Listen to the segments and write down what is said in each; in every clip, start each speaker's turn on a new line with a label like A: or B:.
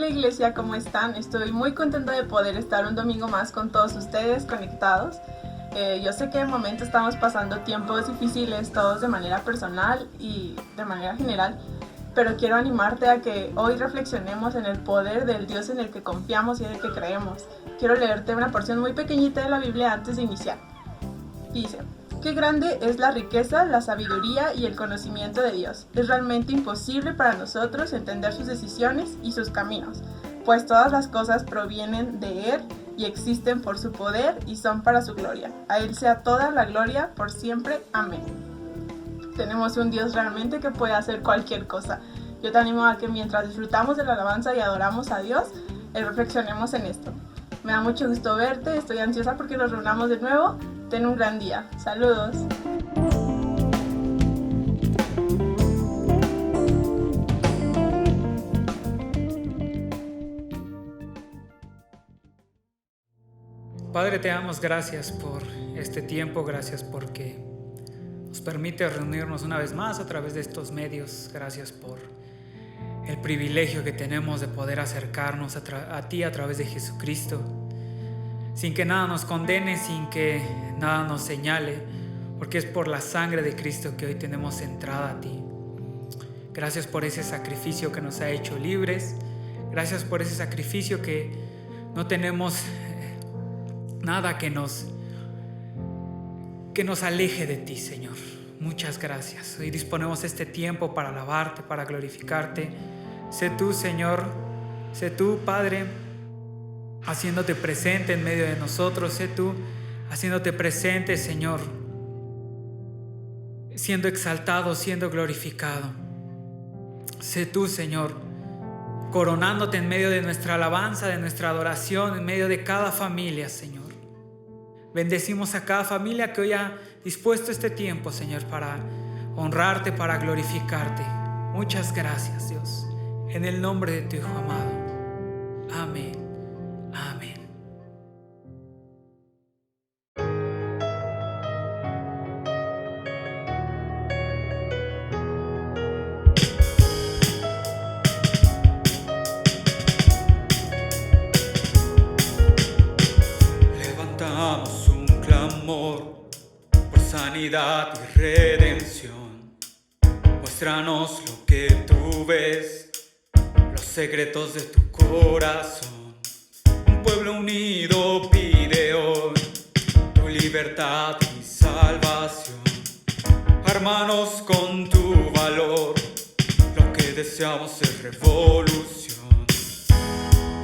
A: Hola iglesia, ¿cómo están? Estoy muy contenta de poder estar un domingo más con todos ustedes conectados. Yo sé que de momento estamos pasando tiempos difíciles, todos de manera personal y de manera general, pero quiero animarte a que hoy reflexionemos en el poder del Dios en el que confiamos y en el que creemos. Quiero leerte una porción muy pequeñita de la Biblia antes de iniciar. Dice: qué grande es la riqueza, la sabiduría y el conocimiento de Dios. Es realmente imposible para nosotros entender sus decisiones y sus caminos, pues todas las cosas provienen de Él y existen por su poder y son para su gloria. A Él sea toda la gloria por siempre. Amén. Tenemos un Dios realmente que puede hacer cualquier cosa. Yo te animo a que mientras disfrutamos de la alabanza y adoramos a Dios, reflexionemos en esto. Me da mucho gusto verte, estoy ansiosa porque nos reunamos de nuevo. Ten un gran día. Saludos.
B: Padre, te damos gracias por este tiempo, gracias porque nos permite reunirnos una vez más a través de estos medios. Gracias por el privilegio que tenemos de poder acercarnos a ti a través de Jesucristo, sin que nada nos condene, sin que nada nos señale, porque es por la sangre de Cristo que hoy tenemos entrada a ti. Gracias por ese sacrificio que nos ha hecho libres. Gracias por ese sacrificio que no tenemos nada que nos aleje de ti, Señor. Muchas gracias. Hoy disponemos este tiempo para alabarte, para glorificarte. Sé tú, Señor, sé tú, Padre, haciéndote presente en medio de nosotros. Sé tú haciéndote presente, Señor, siendo exaltado, siendo glorificado. Sé tú, Señor, coronándote en medio de nuestra alabanza, de nuestra adoración, en medio de cada familia, Señor. Bendecimos a cada familia que hoy ha dispuesto este tiempo, Señor, para honrarte, para glorificarte. Muchas gracias, Dios. En el nombre de tu Hijo amado. Amén. Amén.
C: Levantamos un clamor por sanidad y redención. Muéstranos lo que tú ves, los secretos de tu corazón. Un pueblo unido pide hoy tu libertad y salvación. Armanos con tu valor, lo que deseamos es revolución.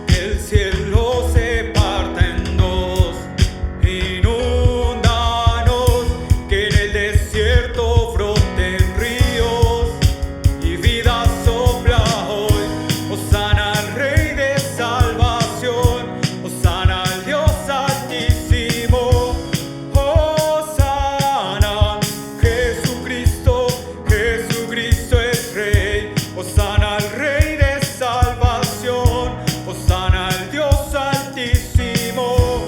C: Que el cielo se parta en dos, inúndanos, que en el desierto broten ríos y vida sopla hoy. Hosana al Rey de salvación, hosana al Dios altísimo. Hosana, Jesucristo, Jesucristo es Rey. Hosana al Rey de salvación, hosana al Dios altísimo.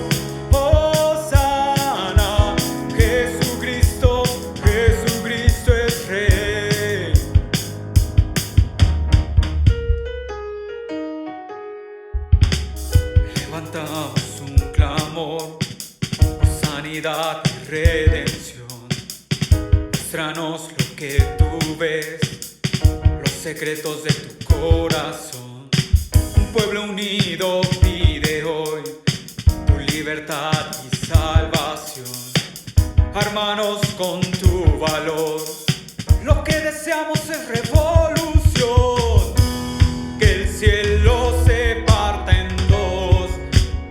C: Hosana, Jesucristo, Jesucristo es Rey. Levantamos un clamor por sanidad y redención. Muéstranos lo que tú ves, los secretos de tu corazón. Un pueblo unido pide hoy tu libertad y salvación. Armanos con tu valor, lo que deseamos es revolución. Que el cielo se parta en dos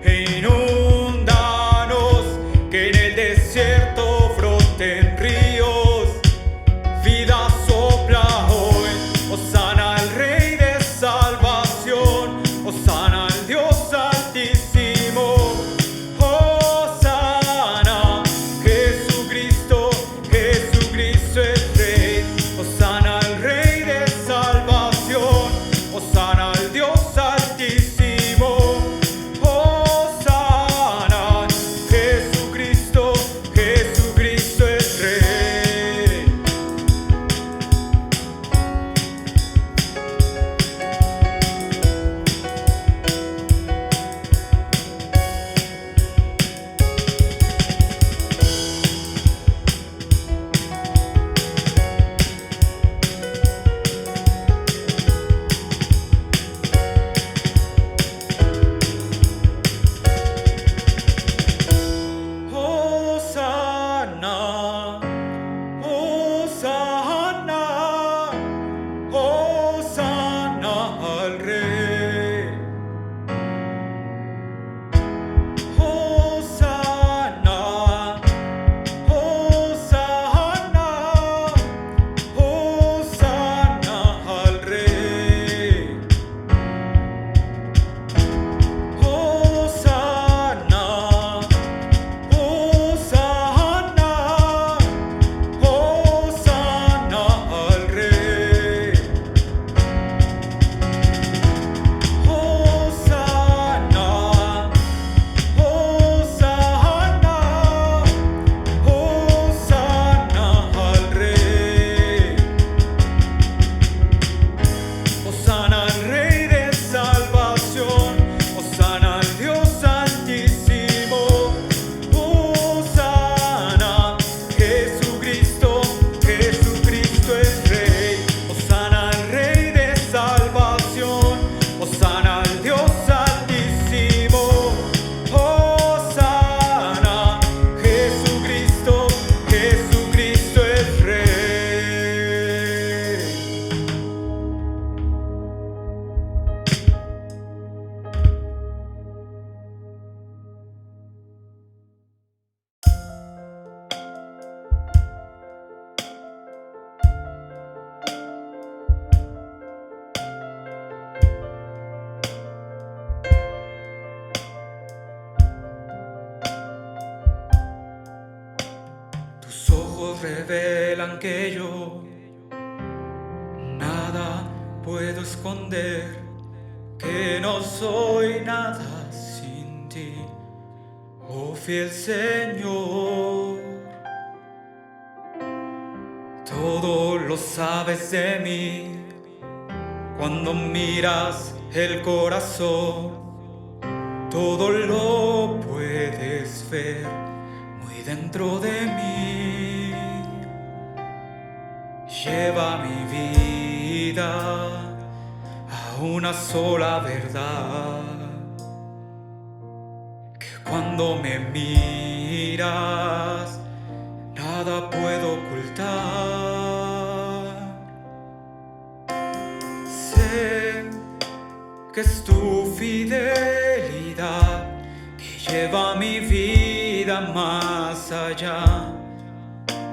C: e inúndanos, que en el desierto broten ríos, vida sopla hoy. Hosana al Rey de salvación, hosana al Dios altísimo. Hosana, Jesucristo, Jesucristo ojos revelan que yo nada puedo esconder, que no soy nada sin ti, oh fiel Señor. Todo lo sabes de mí, cuando miras el corazón, todo lo puedes ver muy dentro de mí. Lleva mi vida a una sola verdad, que cuando me miras nada puedo ocultar. Sé que es tu fidelidad que lleva mi vida más allá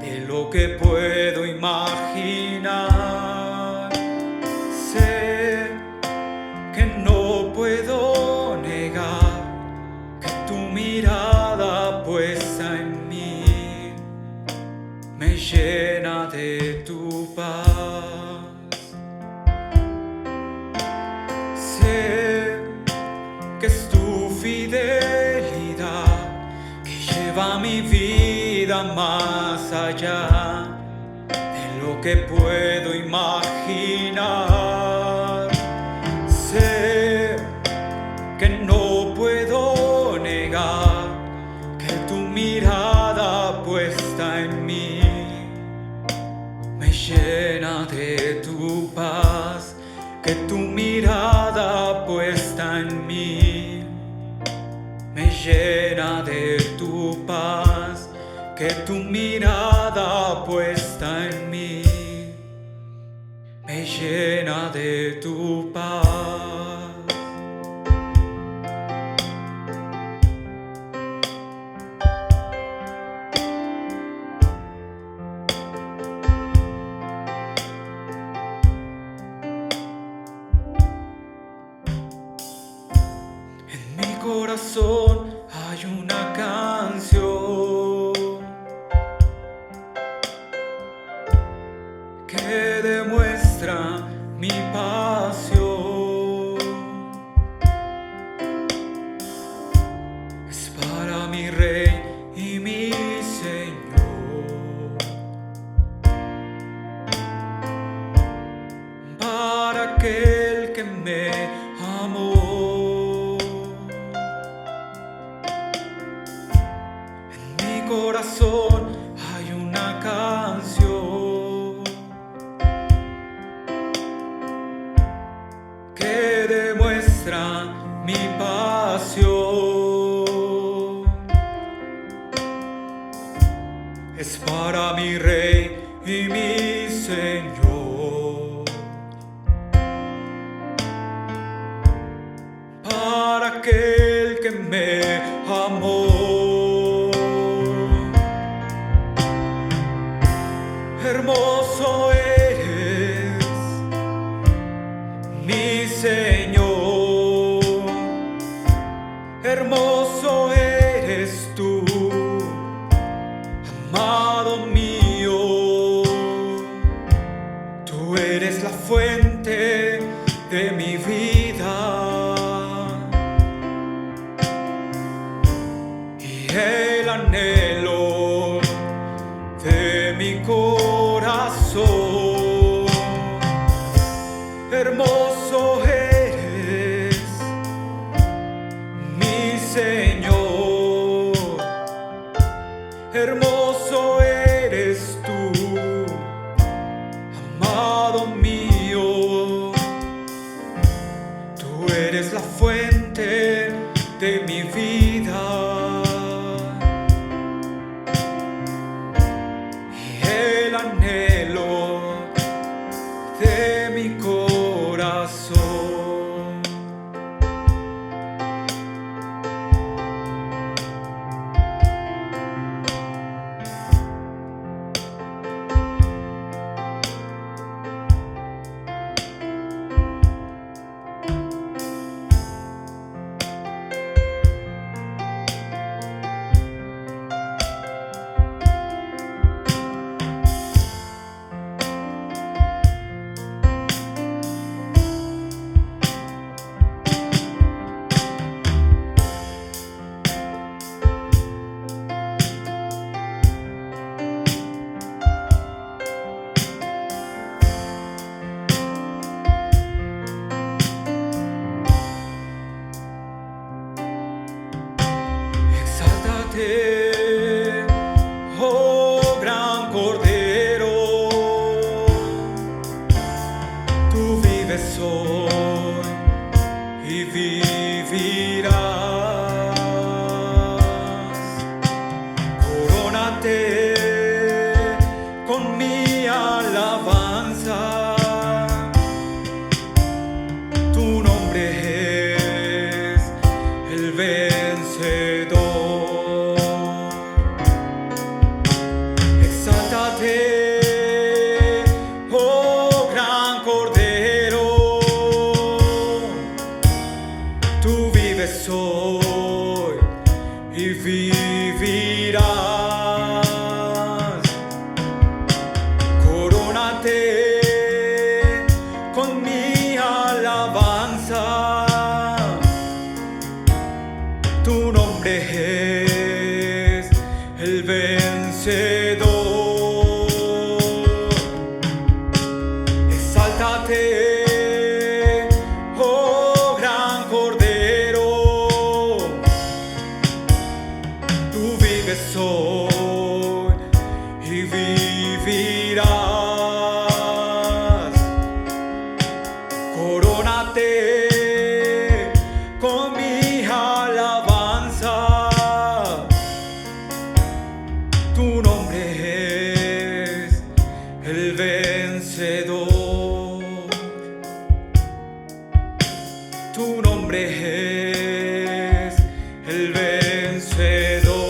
C: de lo que puedo imaginar. Sé que no puedo negar que tu mirada puesta en mí me llena de tu paz. Sé que es tu fidelidad que lleva mi vida más allá de lo que puedo imaginar. Sé que no puedo negar que tu mirada puesta en mí me llena de tu paz, que tu mirada puesta en mí me llena de tu paz, que tu mirada puesta en mí me llena de tu paz. En mi corazón hay una canción que demuestra mi pasión. Es para mi Rey y mi Señor, para aquel que me amó. Corazón hay una canción que demuestra mi pasión. Es para mi Rey y mi Señor, para aquel que me amó. Hermoso eres, mi Señor, hermoso eres tú, amado mío. Tú eres la fuente de mi vida y el anhelo de mi corazón. Hermoso eres, mi Señor, hermoso eres tú, amado mío. Tú eres la fuente de mi vida Córonate, oh gran Cordero, tú vives hoy y vivirás. Córonate con mi alabanza, tu nombre es el vencedor. Exáltate, oh gran Cordero, tú vives hoy y vivirás. Córonate con mi alabanza, tu nombre es el vencedor. Exáltate, oh gran Cordero, tú vives hoy y vivirás. Córonate con mi alabanza, tu nombre es el vencedor. Tu nombre es el vencedor.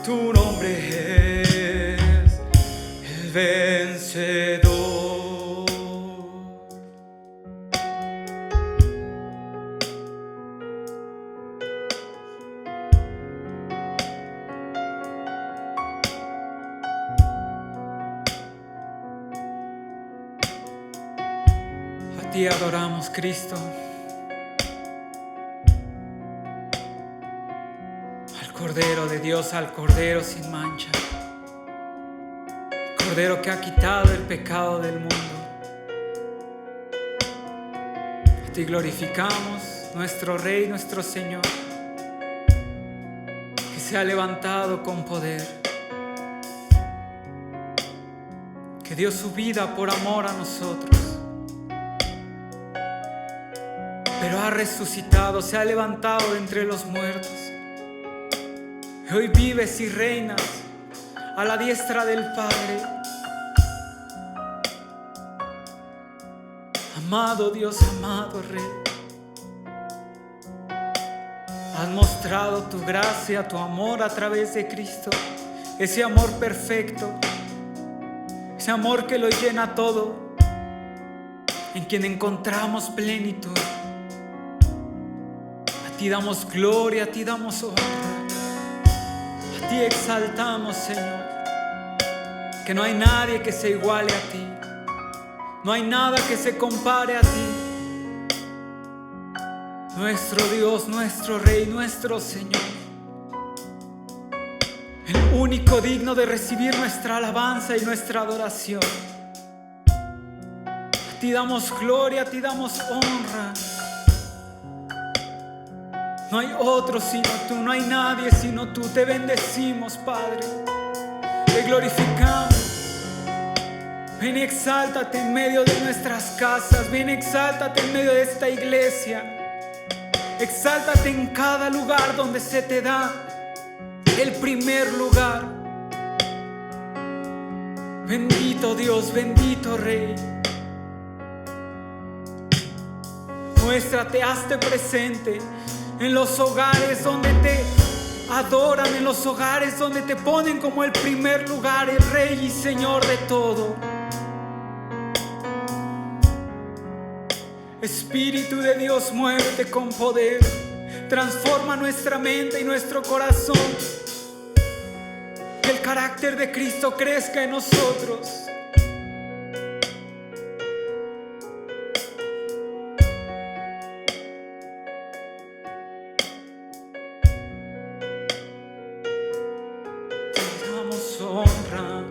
C: Tu nombre es el vencedor.
B: A ti adoramos, Cristo. Al Cordero de Dios, al Cordero sin mancha. Cordero que ha quitado el pecado del mundo. A ti glorificamos, nuestro Rey, nuestro Señor, que se ha levantado con poder, que dio su vida por amor a nosotros, pero ha resucitado, se ha levantado de entre los muertos. Y hoy vives y reinas a la diestra del Padre. Amado Dios, amado Rey, has mostrado tu gracia, tu amor a través de Cristo. Ese amor perfecto, ese amor que lo llena todo, en quien encontramos plenitud. A ti damos gloria, a ti damos honra, a ti exaltamos, Señor, que no hay nadie que se iguale a ti, no hay nada que se compare a ti. Nuestro Dios, nuestro Rey, nuestro Señor, el único digno de recibir nuestra alabanza y nuestra adoración. A ti damos gloria, a ti damos honra. No hay otro sino tú, no hay nadie sino tú. Te bendecimos, Padre, te glorificamos. Ven y exáltate en medio de nuestras casas, ven y exáltate en medio de esta iglesia. Exáltate en cada lugar donde se te da el primer lugar. Bendito Dios, bendito Rey. Muéstrate, hazte presente en los hogares donde te adoran, en los hogares donde te ponen como el primer lugar, el Rey y Señor de todo. Espíritu de Dios, muévete con poder, transforma nuestra mente y nuestro corazón, que el carácter de Cristo crezca en nosotros. Te damos honra.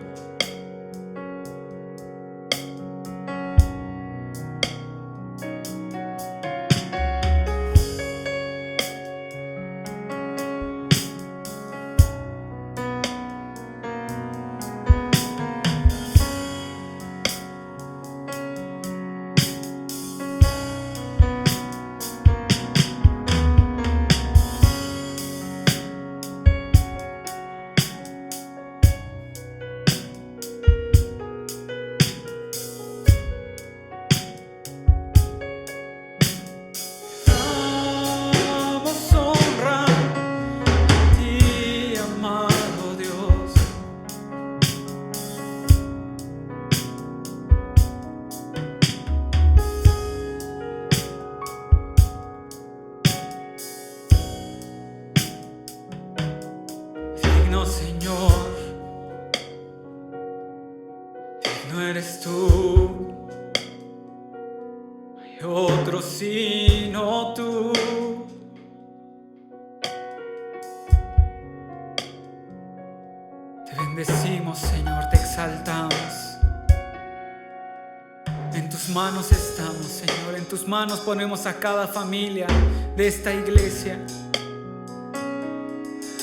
C: digno, Señor, digno eres tú, no hay otro sino tú. Te bendecimos, Señor, te exaltamos. En tus manos estamos, Señor, en tus manos ponemos a cada familia de esta iglesia.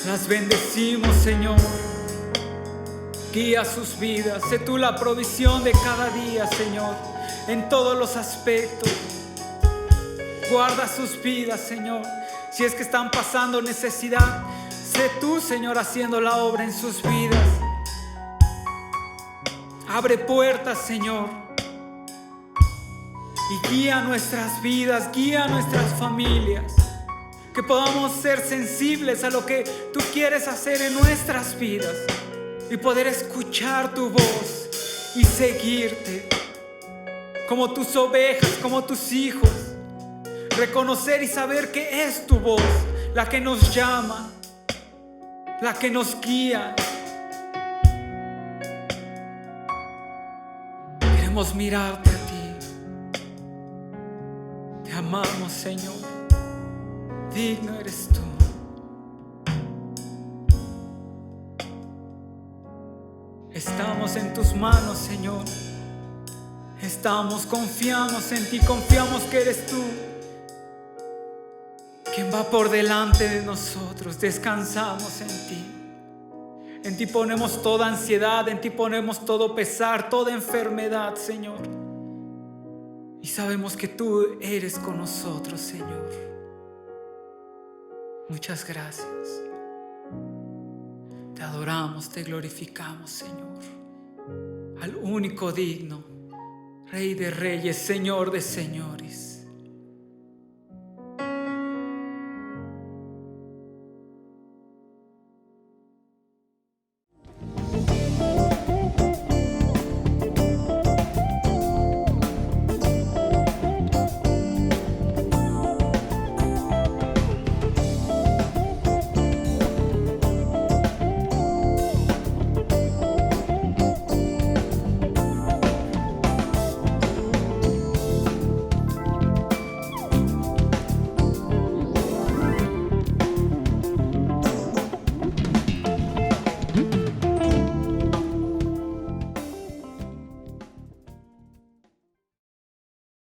C: Las bendecimos, Señor. Guía sus vidas, sé tú la provisión de cada día, Señor, en todos los aspectos. Guarda sus vidas, Señor. Si es que están pasando necesidad, sé tú, Señor, haciendo la obra en sus vidas. Abre puertas, Señor. Y guía nuestras vidas, guía nuestras familias. Que podamos ser sensibles a lo que tú quieres hacer en nuestras vidas. Y poder escuchar tu voz y seguirte. Como tus ovejas, como tus hijos. Reconocer y saber que es tu voz la que nos llama, la que nos guía. Queremos mirarte a ti. Te amamos, Señor. Digno eres tú. Estamos en tus manos, Señor. Confiamos en ti, confiamos que eres tú quien va por delante de nosotros. Descansamos en ti. En ti ponemos toda ansiedad, en ti ponemos todo pesar, toda enfermedad, Señor. Y sabemos que tú eres con nosotros, Señor. Muchas gracias. Te adoramos, te glorificamos, Señor. Al único digno, Rey de reyes, Señor de señores.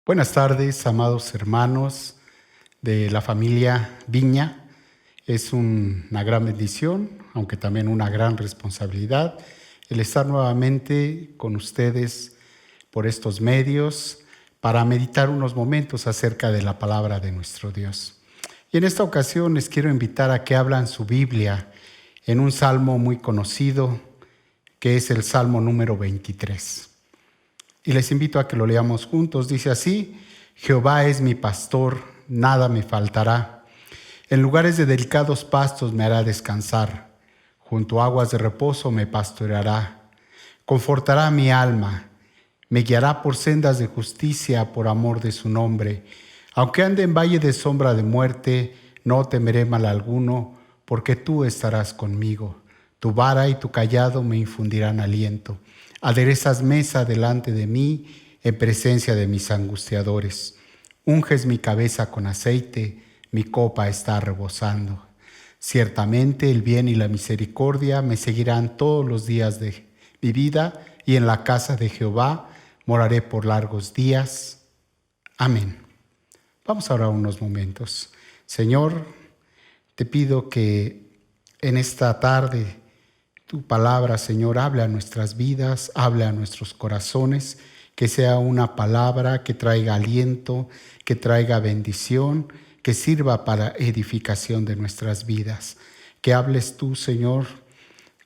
D: Buenas tardes, amados hermanos de la familia Viña. Es una gran bendición, aunque también una gran responsabilidad, el estar nuevamente con ustedes por estos medios para meditar unos momentos acerca de la palabra de nuestro Dios. Y en esta ocasión les quiero invitar a que abran su Biblia en un salmo muy conocido, que es el Salmo número 23. Y les invito a que lo leamos juntos. Dice así: Jehová es mi pastor, nada me faltará. En lugares de delicados pastos me hará descansar. Junto a aguas de reposo me pastoreará. Confortará mi alma. Me guiará por sendas de justicia por amor de su nombre. Aunque ande en valle de sombra de muerte, no temeré mal alguno, porque tú estarás conmigo. Tu vara y tu cayado me infundirán aliento. Aderezas mesa delante de mí en presencia de mis angustiadores. Unges mi cabeza con aceite, mi copa está rebosando. Ciertamente el bien y la misericordia me seguirán todos los días de mi vida, y en la casa de Jehová moraré por largos días. Amén. Vamos ahora a unos momentos. Señor, te pido que en esta tarde tu palabra, Señor, hable a nuestras vidas, hable a nuestros corazones, que sea una palabra que traiga aliento, que traiga bendición, que sirva para edificación de nuestras vidas. Que hables tú, Señor,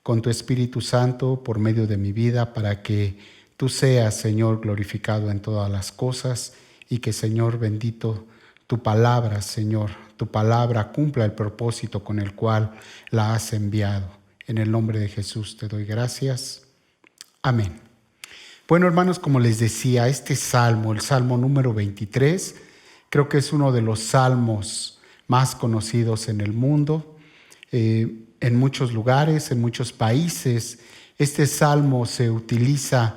D: con tu Espíritu Santo por medio de mi vida, para que tú seas, Señor, glorificado en todas las cosas, y que, Señor bendito, tu palabra, Señor, tu palabra cumpla el propósito con el cual la has enviado. En el nombre de Jesús te doy gracias. Amén. Bueno, hermanos, como les decía, este salmo, el Salmo número 23, creo que es uno de los salmos más conocidos en el mundo. En muchos lugares, en muchos países, este salmo se utiliza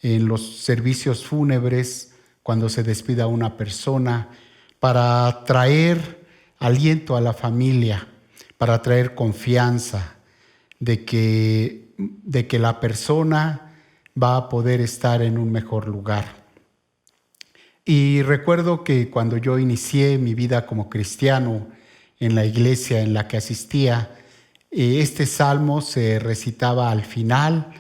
D: en los servicios fúnebres cuando se despide a una persona para traer aliento a la familia, para traer confianza de que la persona va a poder estar en un mejor lugar. Y recuerdo que cuando yo inicié mi vida como cristiano en la iglesia en la que asistía, este salmo se recitaba al final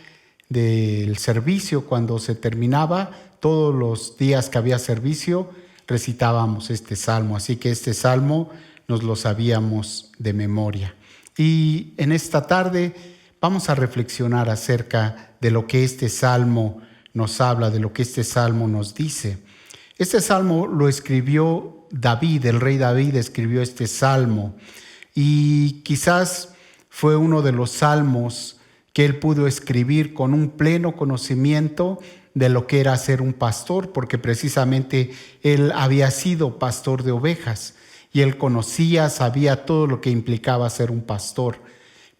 D: del servicio. Cuando se terminaba, todos los días que había servicio, recitábamos este salmo. Así que este salmo nos lo sabíamos de memoria. Y en esta tarde vamos a reflexionar acerca de lo que este salmo nos habla, de lo que este salmo nos dice. Este salmo lo escribió David, el rey David escribió este salmo. Y quizás fue uno de los salmos que él pudo escribir con un pleno conocimiento de lo que era ser un pastor, porque precisamente él había sido pastor de ovejas y él conocía, sabía todo lo que implicaba ser un pastor.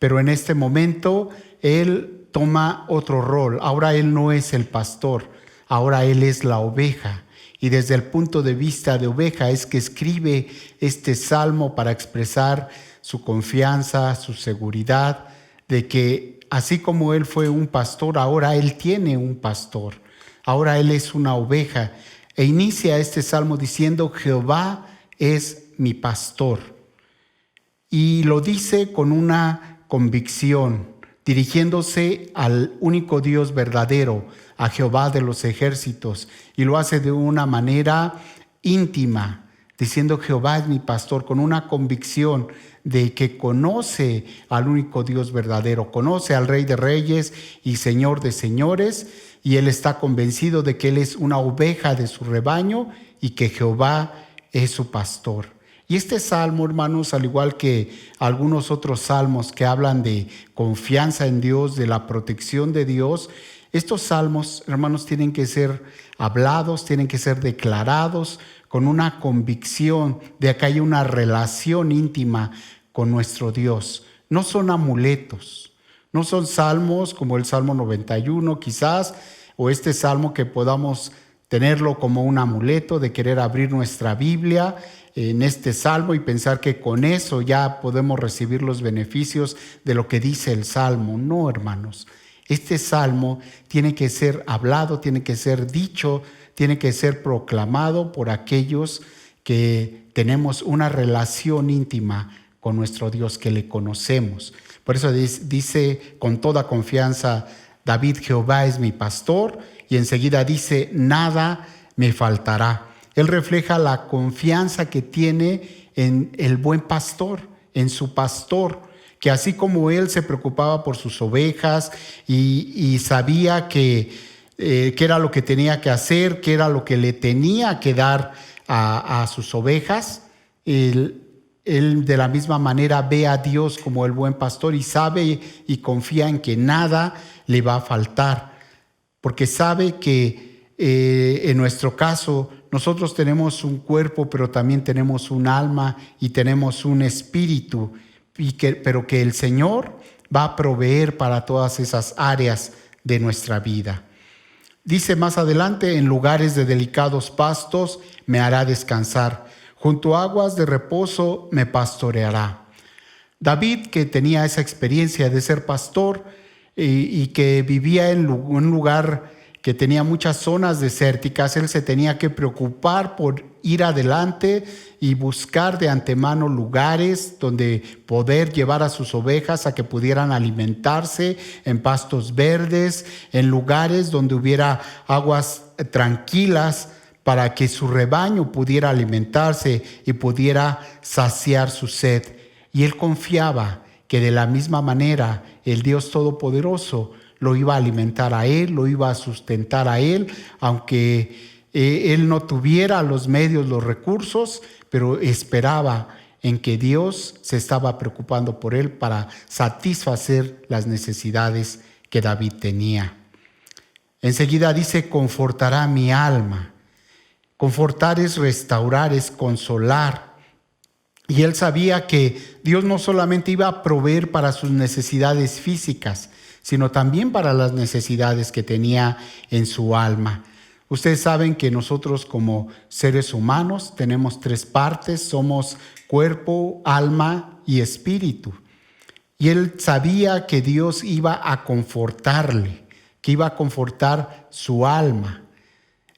D: Pero en este momento él toma otro rol. Ahora él no es el pastor, ahora él es la oveja. Y desde el punto de vista de oveja es que escribe este salmo para expresar su confianza, su seguridad, de que así como él fue un pastor, ahora él tiene un pastor. Ahora él es una oveja. E inicia este salmo diciendo: Jehová es mi pastor. Y lo dice con una convicción, dirigiéndose al único Dios verdadero, a Jehová de los ejércitos. Y lo hace de una manera íntima, diciendo: Jehová es mi pastor, con una convicción de que conoce al único Dios verdadero, conoce al Rey de Reyes y Señor de Señores, y él está convencido de que él es una oveja de su rebaño y que Jehová es su pastor. Y este salmo, hermanos, al igual que algunos otros salmos que hablan de confianza en Dios, de la protección de Dios, estos salmos, hermanos, tienen que ser hablados, tienen que ser declarados con una convicción de que hay una relación íntima con nuestro Dios. No son amuletos, no son salmos como el Salmo 91 quizás, o este salmo que podamos tenerlo como un amuleto de querer abrir nuestra Biblia en este salmo y pensar que con eso ya podemos recibir los beneficios de lo que dice el salmo. No, hermanos. Este salmo tiene que ser hablado, tiene que ser dicho, tiene que ser proclamado por aquellos que tenemos una relación íntima con nuestro Dios, que le conocemos. Por eso dice con toda confianza David: Jehová es mi pastor, y enseguida dice: nada me faltará. Él refleja la confianza que tiene en el buen pastor, en su pastor, que así como él se preocupaba por sus ovejas y sabía que era lo que tenía que hacer, que era lo que le tenía que dar a sus ovejas, él de la misma manera ve a Dios como el buen pastor y sabe y confía en que nada le va a faltar, porque sabe que en nuestro caso nosotros tenemos un cuerpo, pero también tenemos un alma y tenemos un espíritu, pero que el Señor va a proveer para todas esas áreas de nuestra vida. Dice más adelante: en lugares de delicados pastos me hará descansar, junto a aguas de reposo me pastoreará. David, que tenía esa experiencia de ser pastor y que vivía en un lugar que tenía muchas zonas desérticas, él se tenía que preocupar por ir adelante y buscar de antemano lugares donde poder llevar a sus ovejas a que pudieran alimentarse en pastos verdes, en lugares donde hubiera aguas tranquilas para que su rebaño pudiera alimentarse y pudiera saciar su sed. Y él confiaba que de la misma manera el Dios Todopoderoso lo iba a alimentar a él, lo iba a sustentar a él, aunque él no tuviera los medios, los recursos, pero esperaba en que Dios se estaba preocupando por él para satisfacer las necesidades que David tenía. Enseguida dice: confortará mi alma. Confortar es restaurar, es consolar. Y él sabía que Dios no solamente iba a proveer para sus necesidades físicas, sino también para las necesidades que tenía en su alma. Ustedes saben que nosotros como seres humanos tenemos 3 partes, somos cuerpo, alma y espíritu. Y él sabía que Dios iba a confortarle, que iba a confortar su alma.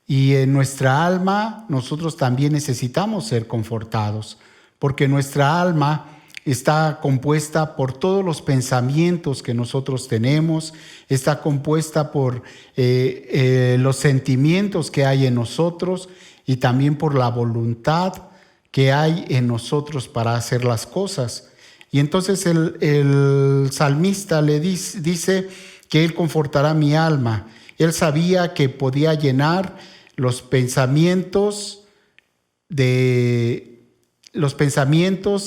D: Y en nuestra alma nosotros también necesitamos ser confortados, porque nuestra alma está compuesta por todos los pensamientos que nosotros tenemos, está compuesta por los sentimientos que hay en nosotros y también por la voluntad que hay en nosotros para hacer las cosas. Y entonces el salmista le dice que él confortará mi alma. Él sabía que podía llenar los pensamientos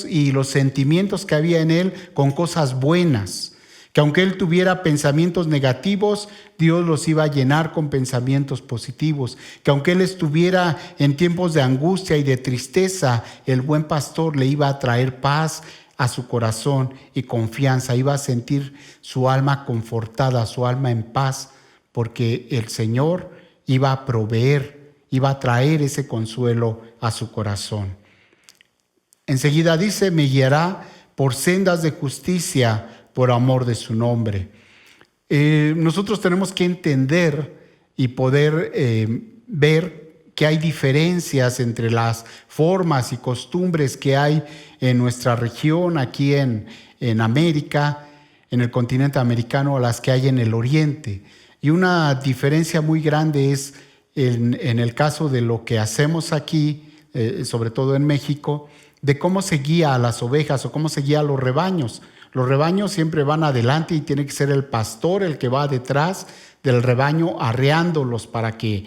D: y los sentimientos que había en él con cosas buenas, que aunque él tuviera pensamientos negativos, Dios los iba a llenar con pensamientos positivos, que aunque él estuviera en tiempos de angustia y de tristeza, el buen pastor le iba a traer paz a su corazón y confianza, iba a sentir su alma confortada, su alma en paz, porque el Señor iba a proveer, iba a traer ese consuelo a su corazón. Enseguida dice, me guiará por sendas de justicia por amor de su nombre. Nosotros tenemos que entender y poder ver que hay diferencias entre las formas y costumbres que hay en nuestra región, aquí en América, en el continente americano, a las que hay en el oriente. Y una diferencia muy grande es en el caso de lo que hacemos aquí, sobre todo en México, de cómo se guía a las ovejas o cómo se guía a los rebaños. Los rebaños siempre van adelante y tiene que ser el pastor el que va detrás del rebaño arreándolos para que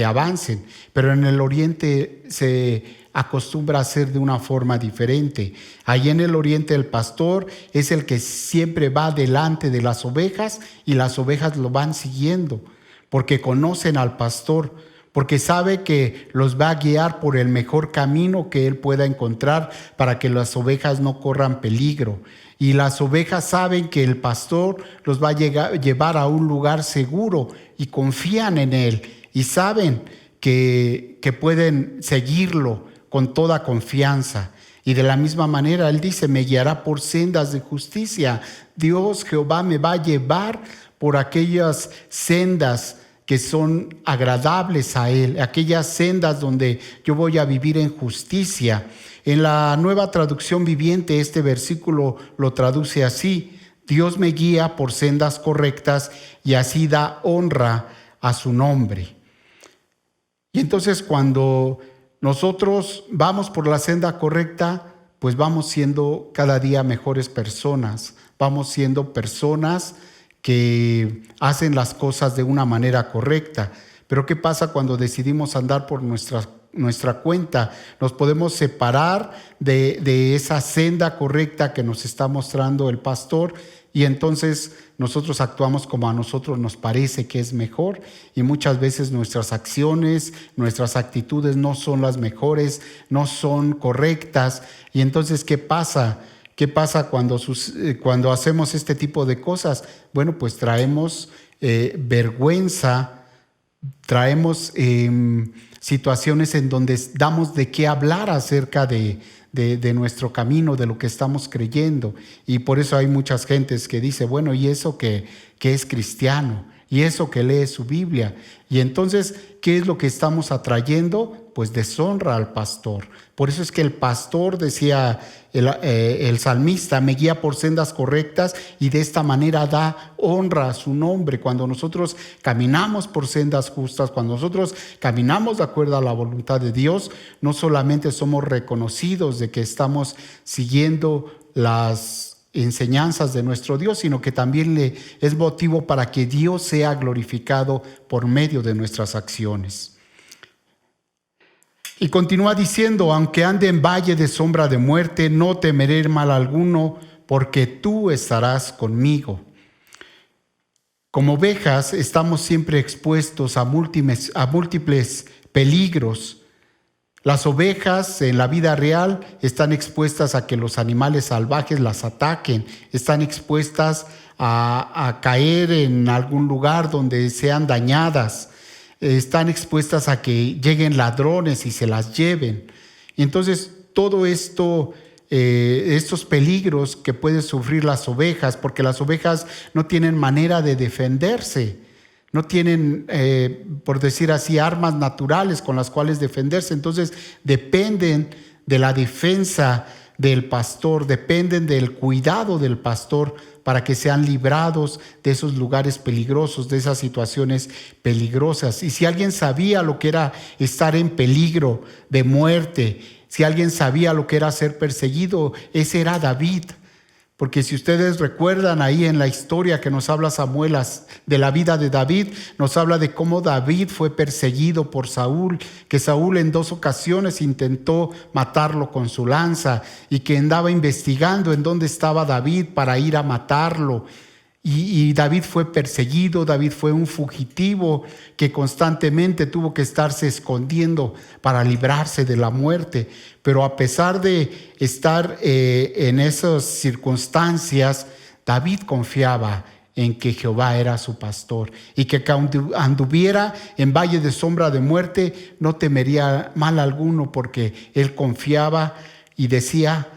D: avancen. Pero en el oriente se acostumbra a hacer de una forma diferente. Allí en el oriente el pastor es el que siempre va delante de las ovejas y las ovejas lo van siguiendo porque conocen al pastor, porque sabe que los va a guiar por el mejor camino que él pueda encontrar para que las ovejas no corran peligro. Y las ovejas saben que el pastor los va a llevar a un lugar seguro y confían en él y saben que pueden seguirlo con toda confianza. Y de la misma manera él dice, me guiará por sendas de justicia. Dios Jehová me va a llevar por aquellas sendas que son agradables a él, aquellas sendas donde yo voy a vivir en justicia. En la Nueva Traducción Viviente este versículo lo traduce así: Dios me guía por sendas correctas y así da honra a su nombre. Y entonces cuando nosotros vamos por la senda correcta, pues vamos siendo cada día mejores personas, vamos siendo personas que hacen las cosas de una manera correcta. Pero ¿qué pasa cuando decidimos andar por nuestra cuenta? Nos podemos separar de esa senda correcta que nos está mostrando el pastor y entonces nosotros actuamos como a nosotros nos parece que es mejor y muchas veces nuestras acciones, nuestras actitudes no son las mejores, no son correctas. Y entonces, ¿qué pasa? ¿Qué pasa cuando hacemos este tipo de cosas? Bueno, pues traemos vergüenza, traemos situaciones en donde damos de qué hablar acerca de nuestro camino, de lo que estamos creyendo. Y por eso hay muchas gentes que dicen, bueno, ¿y eso que es cristiano? ¿Y eso que lee su Biblia? Y entonces, ¿qué es lo que estamos atrayendo? Pues deshonra al pastor. Por eso es que el pastor, decía el salmista, me guía por sendas correctas y de esta manera da honra a su nombre. Cuando nosotros caminamos por sendas justas, cuando nosotros caminamos de acuerdo a la voluntad de Dios, no solamente somos reconocidos de que estamos siguiendo las enseñanzas de nuestro Dios, sino que también es motivo para que Dios sea glorificado por medio de nuestras acciones. Y continúa diciendo, aunque ande en valle de sombra de muerte, no temeré mal alguno, porque tú estarás conmigo. Como ovejas estamos siempre expuestos a múltiples peligros. Las ovejas en la vida real están expuestas a que los animales salvajes las ataquen, están expuestas a caer en algún lugar donde sean dañadas, están expuestas a que lleguen ladrones y se las lleven. Y entonces todo esto, estos peligros que pueden sufrir las ovejas, porque las ovejas no tienen manera de defenderse, no tienen, por decir así, armas naturales con las cuales defenderse. Entonces dependen de la defensa del pastor, dependen del cuidado del pastor para que sean librados de esos lugares peligrosos, de esas situaciones peligrosas. Y si alguien sabía lo que era estar en peligro de muerte, si alguien sabía lo que era ser perseguido, ese era David. Porque si ustedes recuerdan ahí en la historia que nos habla Samuel de la vida de David, nos habla de cómo David fue perseguido por Saúl, que Saúl en 2 ocasiones intentó matarlo con su lanza y que andaba investigando en dónde estaba David para ir a matarlo. Y David fue perseguido, David fue un fugitivo que constantemente tuvo que estarse escondiendo para librarse de la muerte. Pero a pesar de estar en esas circunstancias, David confiaba en que Jehová era su pastor y que anduviera en valle de sombra de muerte, no temería mal alguno, porque él confiaba y decía: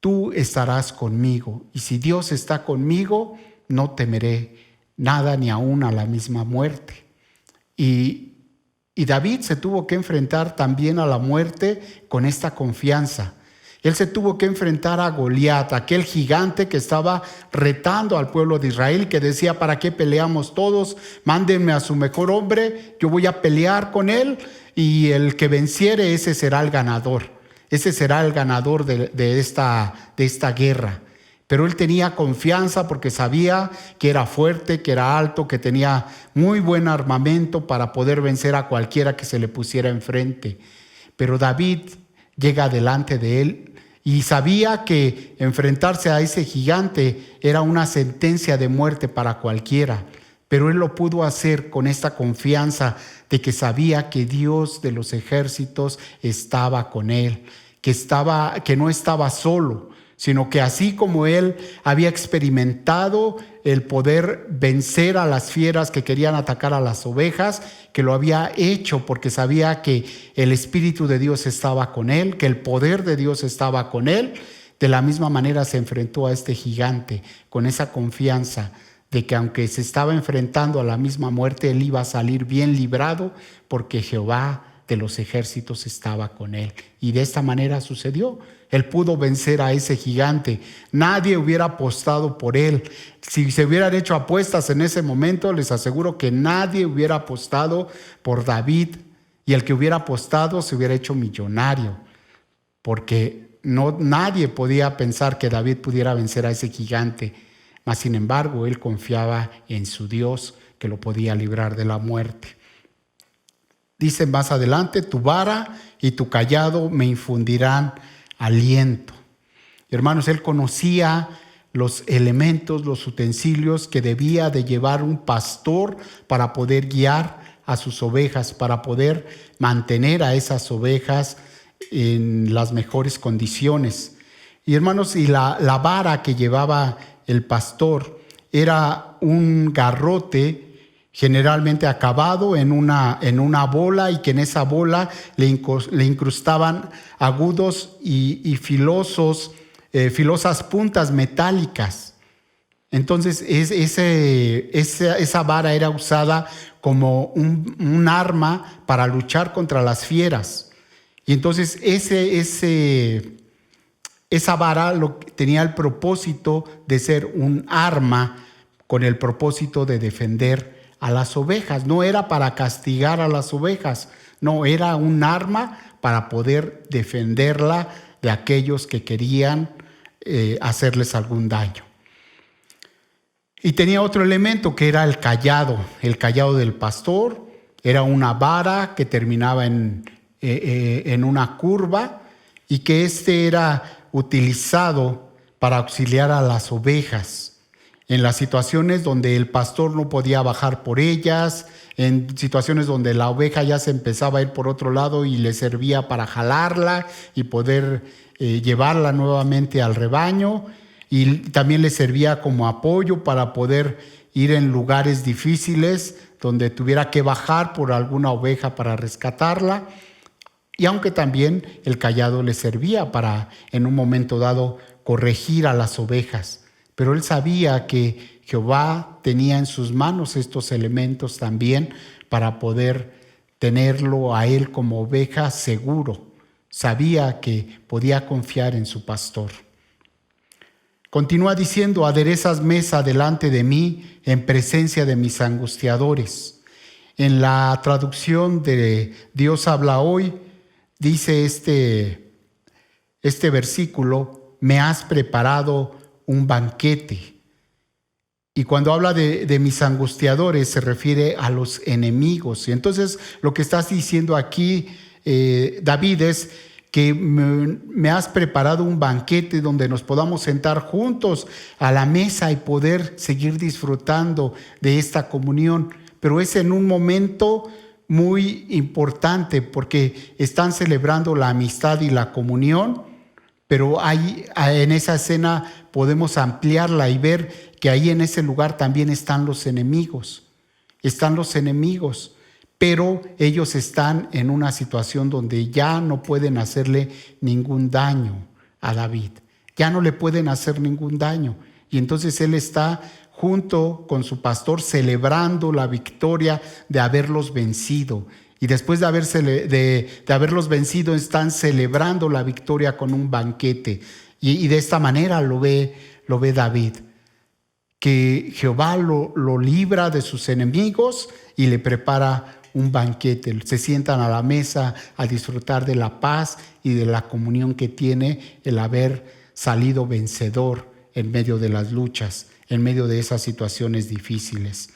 D: tú estarás conmigo, y si Dios está conmigo, no temeré nada, ni aún a la misma muerte. Y David se tuvo que enfrentar también a la muerte con esta confianza. Él se tuvo que enfrentar a Goliat, aquel gigante que estaba retando al pueblo de Israel, que decía: ¿para qué peleamos todos? Mándenme a su mejor hombre, yo voy a pelear con él, y el que venciere, ese será el ganador. Ese será el ganador de esta guerra. Pero él tenía confianza porque sabía que era fuerte, que era alto, que tenía muy buen armamento para poder vencer a cualquiera que se le pusiera enfrente. Pero David llega delante de él y sabía que enfrentarse a ese gigante era una sentencia de muerte para cualquiera. Pero él lo pudo hacer con esta confianza de que sabía que Dios de los ejércitos estaba con él, que no estaba solo, sino que así como él había experimentado el poder vencer a las fieras que querían atacar a las ovejas, que lo había hecho porque sabía que el Espíritu de Dios estaba con él, que el poder de Dios estaba con él, de la misma manera se enfrentó a este gigante con esa confianza de que aunque se estaba enfrentando a la misma muerte, él iba a salir bien librado porque Jehová de los ejércitos estaba con él. Y de esta manera sucedió. Él pudo vencer a ese gigante. Nadie hubiera apostado por él. Si se hubieran hecho apuestas en ese momento, les aseguro que nadie hubiera apostado por David. Y el que hubiera apostado se hubiera hecho millonario. Porque nadie podía pensar que David pudiera vencer a ese gigante. Mas sin embargo, él confiaba en su Dios que lo podía librar de la muerte. Dice más adelante: tu vara y tu cayado me infundirán aliento. Hermanos, él conocía los elementos, los utensilios que debía de llevar un pastor para poder guiar a sus ovejas, para poder mantener a esas ovejas en las mejores condiciones. Y hermanos, y la vara que llevaba el pastor era un garrote generalmente acabado en una bola, y que en esa bola le incrustaban agudos y filosas puntas metálicas. Entonces esa vara era usada como un arma para luchar contra las fieras. Y entonces esa vara tenía el propósito de ser un arma con el propósito de defender a las ovejas. No era para castigar a las ovejas, no, era un arma para poder defenderla de aquellos que querían hacerles algún daño. Y tenía otro elemento que era el cayado del pastor. Era una vara que terminaba en una curva, y que era utilizado para auxiliar a las ovejas. en las situaciones donde el pastor no podía bajar por ellas, en situaciones donde la oveja ya se empezaba a ir por otro lado y le servía para jalarla y poder llevarla nuevamente al rebaño, y también le servía como apoyo para poder ir en lugares difíciles donde tuviera que bajar por alguna oveja para rescatarla. Y aunque también el cayado le servía para en un momento dado corregir a las ovejas. Pero él sabía que Jehová tenía en sus manos estos elementos también para poder tenerlo a él como oveja seguro. Sabía que podía confiar en su pastor. Continúa diciendo: aderezas mesa delante de mí en presencia de mis angustiadores. En la traducción de Dios habla hoy, dice este versículo: me has preparado un banquete. Y cuando habla de mis angustiadores se refiere a los enemigos. Y entonces lo que estás diciendo aquí, David, es que me has preparado un banquete donde nos podamos sentar juntos a la mesa y poder seguir disfrutando de esta comunión. Pero es en un momento muy importante porque están celebrando la amistad y la comunión, pero en esa escena podemos ampliarla y ver que ahí en ese lugar también están los enemigos. Están los enemigos, pero ellos están en una situación donde ya no pueden hacerle ningún daño a David. Ya no le pueden hacer ningún daño. Y entonces él está junto con su pastor celebrando la victoria de haberlos vencido. Y después de haberlos vencido, están celebrando la victoria con un banquete. Y de esta manera lo ve David, que Jehová lo libra de sus enemigos y le prepara un banquete. Se sientan a la mesa a disfrutar de la paz y de la comunión que tiene el haber salido vencedor en medio de las luchas, en medio de esas situaciones difíciles.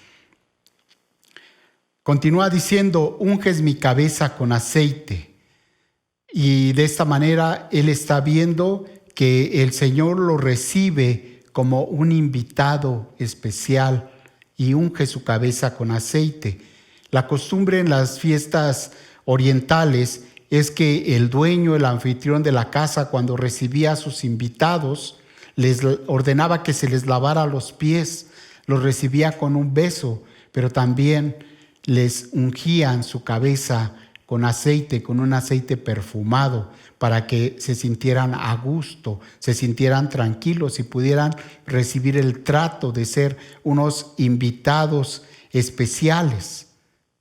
D: Continúa diciendo: unges mi cabeza con aceite. Y de esta manera él está viendo que el Señor lo recibe como un invitado especial y unge su cabeza con aceite. La costumbre en las fiestas orientales es que el dueño, el anfitrión de la casa, cuando recibía a sus invitados, les ordenaba que se les lavara los pies, los recibía con un beso, pero también les ungían su cabeza con aceite, con un aceite perfumado, para que se sintieran a gusto, se sintieran tranquilos y pudieran recibir el trato de ser unos invitados especiales.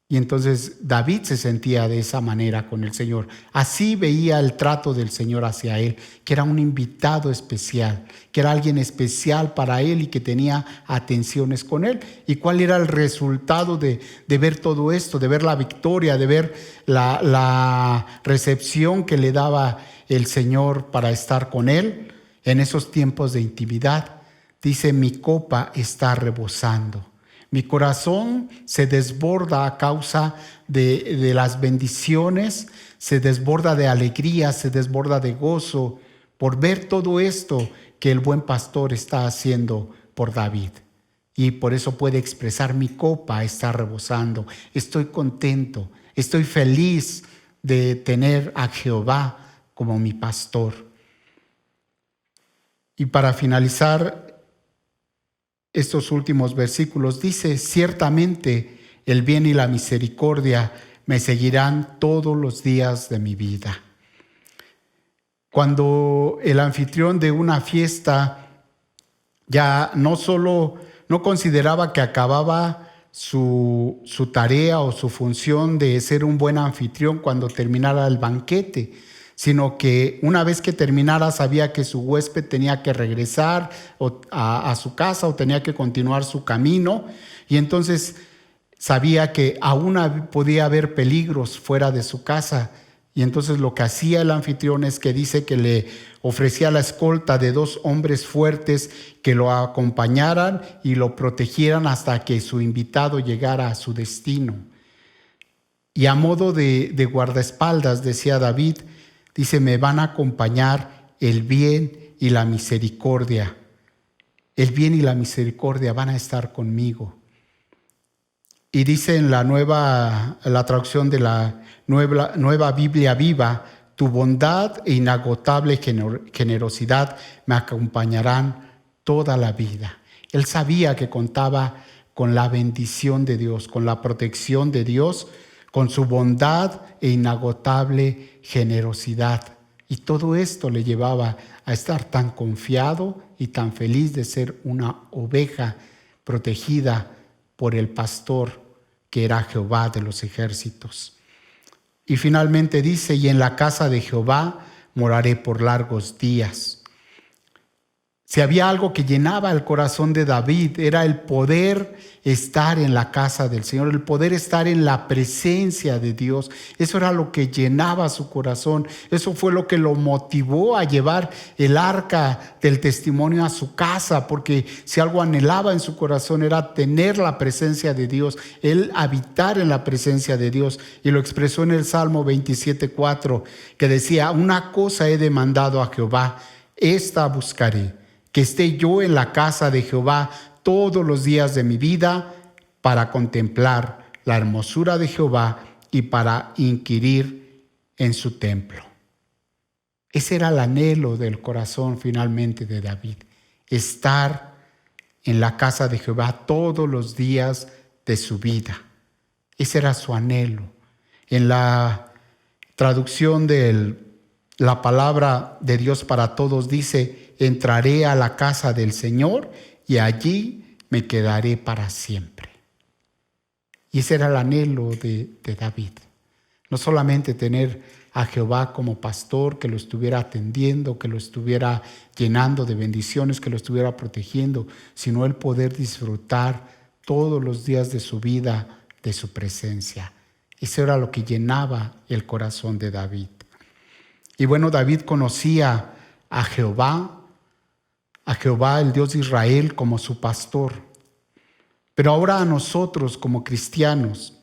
D: Y entonces David se sentía de esa manera con el Señor. Así veía el trato del Señor hacia él, que era un invitado especial, que era alguien especial para él y que tenía atenciones con él. ¿Y cuál era el resultado de ver todo esto, de ver la victoria, de ver la recepción que le daba el Señor para estar con él en esos tiempos de intimidad? Dice: mi copa está rebosando. Mi corazón se desborda a causa de las bendiciones, se desborda de alegría, se desborda de gozo por ver todo esto que el buen pastor está haciendo por David. Y por eso puede expresar: mi copa está rebosando. Estoy contento, estoy feliz de tener a Jehová como mi pastor. Y para finalizar estos últimos versículos, dice: ciertamente el bien y la misericordia me seguirán todos los días de mi vida. Cuando el anfitrión de una fiesta ya no consideraba que acababa su tarea o su función de ser un buen anfitrión cuando terminara el banquete, sino que una vez que terminara sabía que su huésped tenía que regresar a su casa o tenía que continuar su camino, y entonces sabía que aún podía haber peligros fuera de su casa. Y entonces lo que hacía el anfitrión es que dice que le ofrecía la escolta de 2 hombres fuertes que lo acompañaran y lo protegieran hasta que su invitado llegara a su destino. Y a modo de guardaespaldas, decía David, dice: me van a acompañar el bien y la misericordia. el bien y la misericordia van a estar conmigo. Y dice en la traducción de la nueva Biblia Viva, tu bondad e inagotable generosidad me acompañarán toda la vida. Él sabía que contaba con la bendición de Dios, con la protección de Dios, con su bondad e inagotable generosidad. Y todo esto le llevaba a estar tan confiado y tan feliz de ser una oveja protegida por el pastor que era Jehová de los ejércitos. Y finalmente dice, y en la casa de Jehová moraré por largos días. Si había algo que llenaba el corazón de David, era el poder estar en la casa del Señor, el poder estar en la presencia de Dios. Eso era lo que llenaba su corazón. Eso fue lo que lo motivó a llevar el arca del testimonio a su casa, porque si algo anhelaba en su corazón era tener la presencia de Dios, él habitar en la presencia de Dios. Y lo expresó en el Salmo 27:4, que decía, una cosa he demandado a Jehová, esta buscaré, que esté yo en la casa de Jehová todos los días de mi vida para contemplar la hermosura de Jehová y para inquirir en su templo. Ese era el anhelo del corazón finalmente de David, estar en la casa de Jehová todos los días de su vida. Ese era su anhelo. En la traducción de la palabra de Dios para todos dice, entraré a la casa del Señor y allí me quedaré para siempre. Y ese era el anhelo de David. No solamente tener a Jehová como pastor, que lo estuviera atendiendo, que lo estuviera llenando de bendiciones, que lo estuviera protegiendo, sino el poder disfrutar todos los días de su vida, de su presencia. Eso era lo que llenaba el corazón de David. Y bueno, David conocía a Jehová el Dios de Israel, como su pastor. Pero ahora a nosotros como cristianos,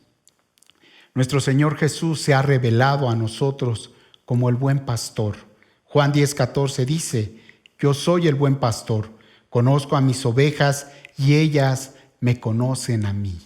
D: nuestro Señor Jesús se ha revelado a nosotros como el buen pastor. Juan 10:14 dice, yo soy el buen pastor, conozco a mis ovejas y ellas me conocen a mí.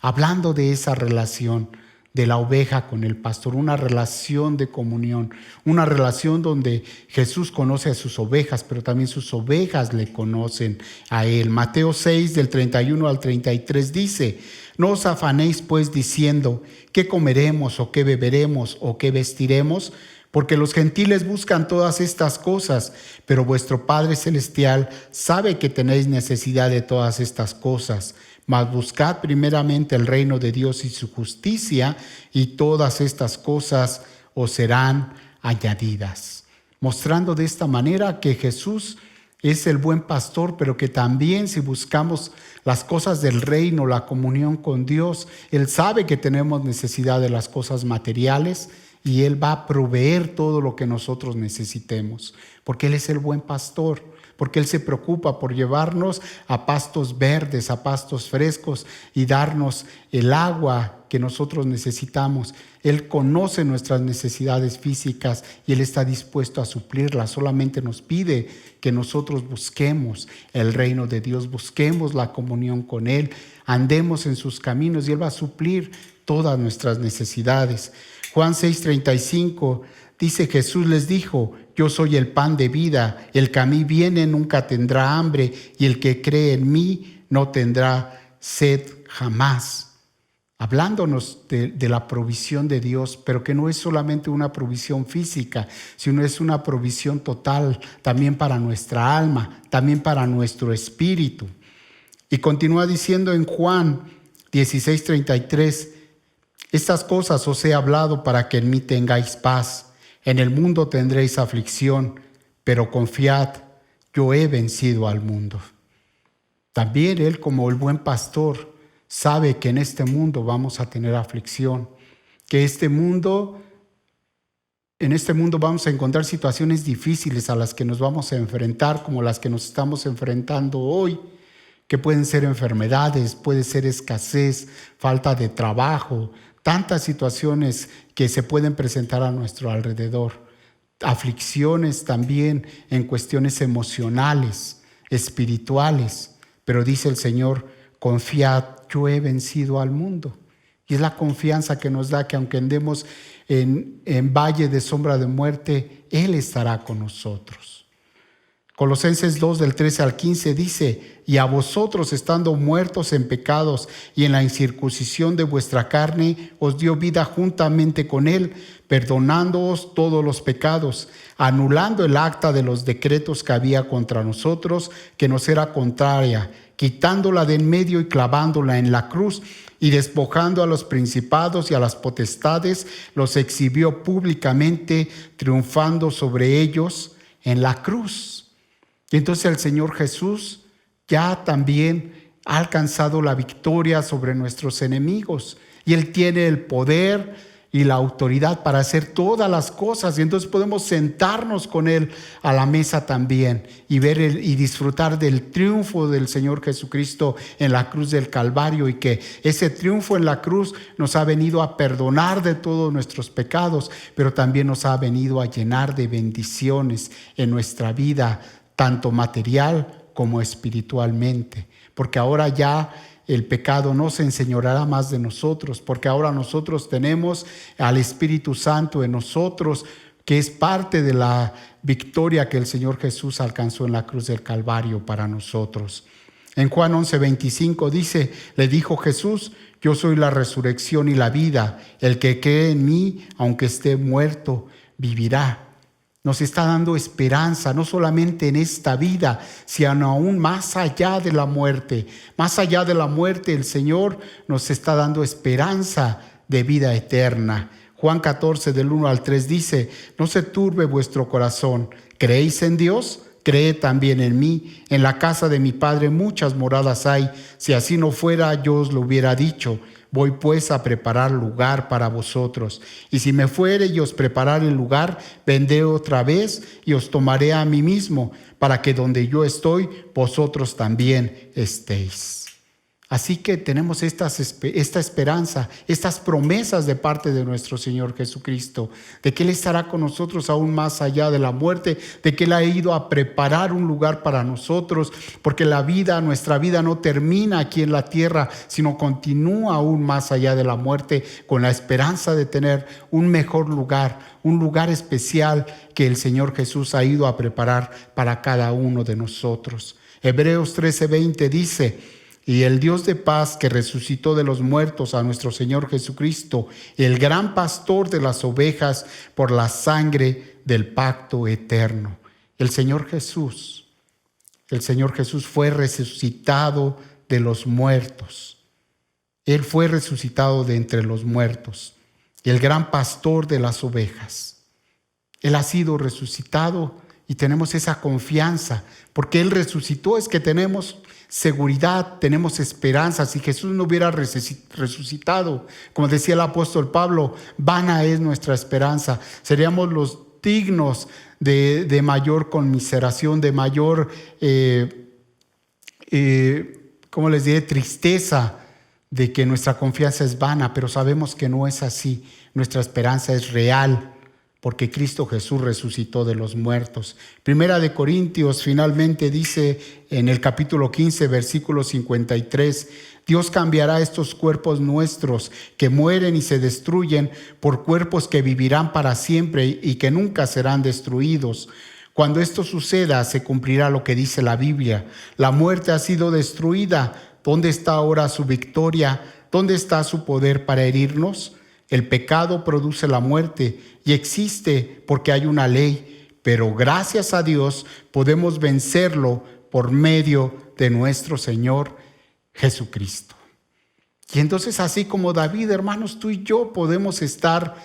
D: Hablando de esa relación de la oveja con el pastor, una relación de comunión, una relación donde Jesús conoce a sus ovejas, pero también sus ovejas le conocen a él. Mateo 6, del 31 al 33 dice, no os afanéis pues diciendo, ¿qué comeremos o qué beberemos o qué vestiremos? Porque los gentiles buscan todas estas cosas, pero vuestro Padre Celestial sabe que tenéis necesidad de todas estas cosas. Mas buscad primeramente el reino de Dios y su justicia, y todas estas cosas os serán añadidas. Mostrando de esta manera que Jesús es el buen pastor, pero que también si buscamos las cosas del reino, la comunión con Dios, Él sabe que tenemos necesidad de las cosas materiales y Él va a proveer todo lo que nosotros necesitemos, porque Él es el buen pastor. Porque Él se preocupa por llevarnos a pastos verdes, a pastos frescos y darnos el agua que nosotros necesitamos. Él conoce nuestras necesidades físicas y Él está dispuesto a suplirlas. Solamente nos pide que nosotros busquemos el reino de Dios, busquemos la comunión con Él, andemos en sus caminos y Él va a suplir todas nuestras necesidades. Juan 6:35 dice, Jesús les dijo, yo soy el pan de vida, el que a mí viene nunca tendrá hambre y el que cree en mí no tendrá sed jamás. Hablándonos de la provisión de Dios, pero que no es solamente una provisión física, sino es una provisión total también para nuestra alma, también para nuestro espíritu. Y continúa diciendo en Juan 16:33, estas cosas os he hablado para que en mí tengáis paz. En el mundo tendréis aflicción, pero confiad, yo he vencido al mundo. También Él, como el buen pastor, sabe que en este mundo vamos a tener aflicción, que en este mundo vamos a encontrar situaciones difíciles a las que nos vamos a enfrentar, como las que nos estamos enfrentando hoy, que pueden ser enfermedades, puede ser escasez, falta de trabajo, tantas situaciones que se pueden presentar a nuestro alrededor. Aflicciones también en cuestiones emocionales, espirituales. Pero dice el Señor, confiad, yo he vencido al mundo. Y es la confianza que nos da que aunque andemos en valle de sombra de muerte, Él estará con nosotros. Colosenses 2 del 13 al 15 dice, y a vosotros estando muertos en pecados y en la incircuncisión de vuestra carne, os dio vida juntamente con Él, perdonándoos todos los pecados, anulando el acta de los decretos que había contra nosotros, que nos era contraria, quitándola de en medio y clavándola en la cruz, y despojando a los principados y a las potestades, los exhibió públicamente, triunfando sobre ellos en la cruz. Y entonces el Señor Jesús ya también ha alcanzado la victoria sobre nuestros enemigos. Y Él tiene el poder y la autoridad para hacer todas las cosas. Y entonces podemos sentarnos con Él a la mesa también y ver y disfrutar del triunfo del Señor Jesucristo en la cruz del Calvario. Y que ese triunfo en la cruz nos ha venido a perdonar de todos nuestros pecados, pero también nos ha venido a llenar de bendiciones en nuestra vida, tanto material como espiritualmente, porque ahora ya el pecado no se enseñoreará más de nosotros, porque ahora nosotros tenemos al Espíritu Santo en nosotros, que es parte de la victoria que el Señor Jesús alcanzó en la cruz del Calvario para nosotros. En Juan 11:25 dice, le dijo Jesús, yo soy la resurrección y la vida, el que cree en mí, aunque esté muerto, vivirá. Nos está dando esperanza, no solamente en esta vida, sino aún más allá de la muerte. Más allá de la muerte, el Señor nos está dando esperanza de vida eterna. Juan 14, del 1 al 3 dice, no se turbe vuestro corazón. ¿Creéis en Dios? Creed también en mí. En la casa de mi Padre muchas moradas hay. Si así no fuera, yo os lo hubiera dicho. Voy pues a preparar lugar para vosotros. Y si me fuere y os preparare el lugar, vendré otra vez y os tomaré a mí mismo, para que donde yo estoy, vosotros también estéis. Así que tenemos esta esperanza, estas promesas de parte de nuestro Señor Jesucristo, de que Él estará con nosotros aún más allá de la muerte, de que Él ha ido a preparar un lugar para nosotros, porque nuestra vida no termina aquí en la tierra, sino continúa aún más allá de la muerte, con la esperanza de tener un mejor lugar, un lugar especial que el Señor Jesús ha ido a preparar para cada uno de nosotros. Hebreos 13:20 dice, y el Dios de paz que resucitó de los muertos a nuestro Señor Jesucristo, el gran pastor de las ovejas por la sangre del pacto eterno. El Señor Jesús fue resucitado de los muertos. Él fue resucitado de entre los muertos. El gran pastor de las ovejas. Él ha sido resucitado y tenemos esa confianza. Porque Él resucitó es que tenemos seguridad, tenemos esperanza. Si Jesús no hubiera resucitado, como decía el apóstol Pablo, vana es nuestra esperanza. Seríamos los dignos de mayor conmiseración, de mayor, ¿cómo les diré? Tristeza de que nuestra confianza es vana, pero sabemos que no es así. Nuestra esperanza es real, porque Cristo Jesús resucitó de los muertos. Primera de Corintios finalmente dice en el capítulo 15, versículo 53, Dios cambiará estos cuerpos nuestros que mueren y se destruyen por cuerpos que vivirán para siempre y que nunca serán destruidos. Cuando esto suceda, se cumplirá lo que dice la Biblia. La muerte ha sido destruida. ¿Dónde está ahora su victoria? ¿Dónde está su poder para herirnos? El pecado produce la muerte y existe porque hay una ley, pero gracias a Dios podemos vencerlo por medio de nuestro Señor Jesucristo. Y entonces, así como David, hermanos, tú y yo podemos estar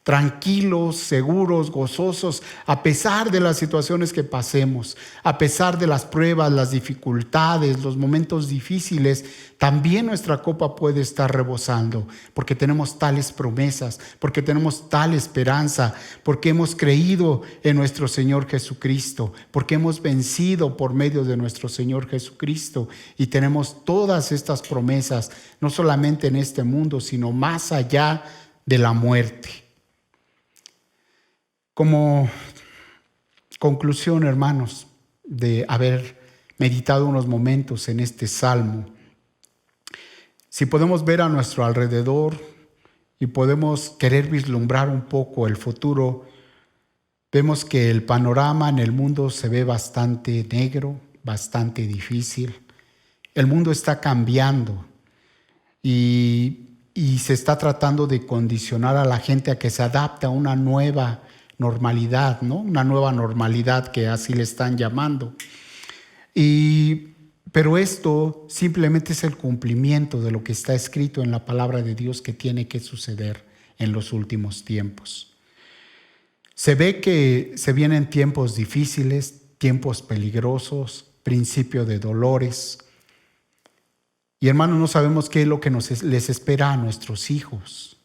D: tranquilos, seguros, gozosos, a pesar de las situaciones que pasemos, a pesar de las pruebas, las dificultades, los momentos difíciles. También nuestra copa puede estar rebosando, porque tenemos tales promesas, porque tenemos tal esperanza, porque hemos creído en nuestro Señor Jesucristo, porque hemos vencido por medio de nuestro Señor Jesucristo, y tenemos todas estas promesas, no solamente en este mundo, sino más allá de la muerte. Como conclusión, hermanos, de haber meditado unos momentos en este salmo, si podemos ver a nuestro alrededor y podemos querer vislumbrar un poco el futuro, vemos que el panorama en el mundo se ve bastante negro, bastante difícil. El mundo está cambiando y se está tratando de condicionar a la gente a que se adapte a una nueva normalidad, ¿no? Una nueva normalidad que así le están llamando. Pero esto simplemente es el cumplimiento de lo que está escrito en la palabra de Dios que tiene que suceder en los últimos tiempos. Se ve que se vienen tiempos difíciles, tiempos peligrosos, principio de dolores. Y hermanos, no sabemos qué es lo que les espera a nuestros hijos.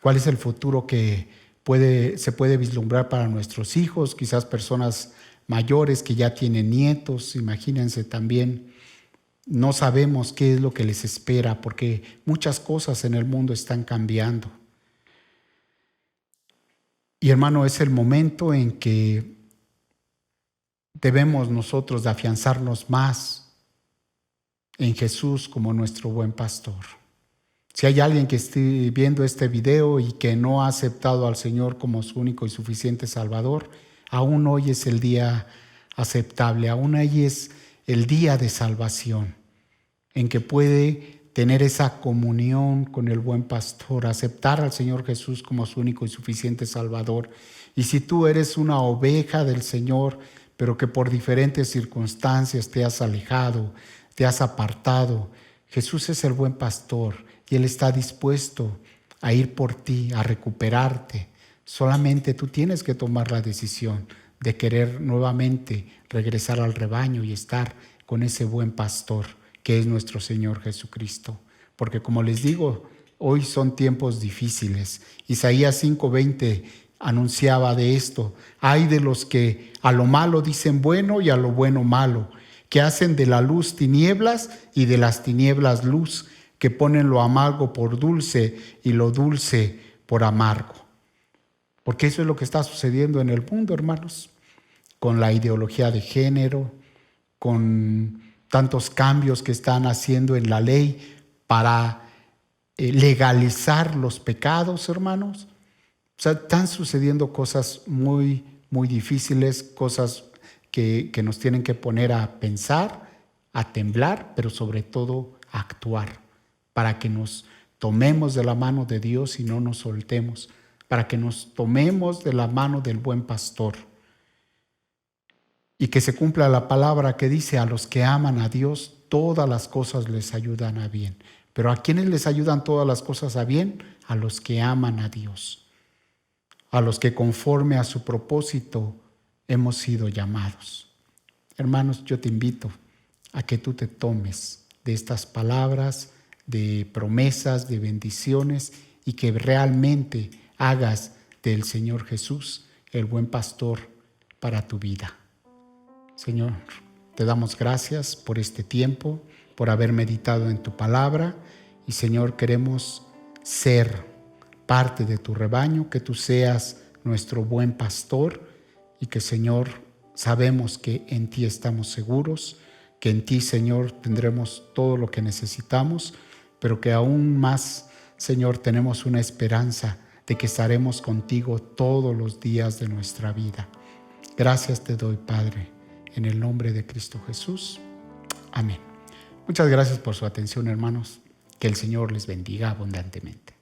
D: ¿Cuál es el futuro que se puede vislumbrar para nuestros hijos? Quizás personas mayores que ya tienen nietos, imagínense también. No sabemos qué es lo que les espera porque muchas cosas en el mundo están cambiando. Y hermano, es el momento en que debemos nosotros de afianzarnos más en Jesús como nuestro buen pastor. Si hay alguien que esté viendo este video y que no ha aceptado al Señor como su único y suficiente Salvador, aún hoy es el día aceptable, aún hoy es el día de salvación, en que puede tener esa comunión con el buen pastor, aceptar al Señor Jesús como su único y suficiente Salvador. Y si tú eres una oveja del Señor, pero que por diferentes circunstancias te has alejado, te has apartado, Jesús es el buen pastor y Él está dispuesto a ir por ti, a recuperarte. Solamente tú tienes que tomar la decisión de querer nuevamente regresar al rebaño y estar con ese buen pastor que es nuestro Señor Jesucristo. Porque como les digo, hoy son tiempos difíciles. Isaías 5:20 anunciaba de esto: hay de los que a lo malo dicen bueno y a lo bueno malo, que hacen de la luz tinieblas y de las tinieblas luz, que ponen lo amargo por dulce y lo dulce por amargo. Porque eso es lo que está sucediendo en el mundo, hermanos, con la ideología de género, con tantos cambios que están haciendo en la ley para legalizar los pecados, hermanos. O sea, están sucediendo cosas muy, muy difíciles, cosas que nos tienen que poner a pensar, a temblar, pero sobre todo a actuar, para que nos tomemos de la mano de Dios y no nos soltemos, para que nos tomemos de la mano del buen pastor y que se cumpla la palabra que dice: a los que aman a Dios, todas las cosas les ayudan a bien. Pero ¿a quiénes les ayudan todas las cosas a bien? A los que aman a Dios, a los que conforme a su propósito hemos sido llamados. Hermanos, yo te invito a que tú te tomes de estas palabras, de promesas, de bendiciones, y que realmente hagas del Señor Jesús el buen pastor para tu vida. Señor, te damos gracias por este tiempo, por haber meditado en tu palabra, y Señor, queremos ser parte de tu rebaño, que tú seas nuestro buen pastor, y que, Señor, sabemos que en ti estamos seguros, que en ti, Señor, tendremos todo lo que necesitamos, pero que aún más, Señor, tenemos una esperanza de que estaremos contigo todos los días de nuestra vida. Gracias te doy, Padre, en el nombre de Cristo Jesús. Amén. Muchas gracias por su atención, hermanos. Que el Señor les bendiga abundantemente.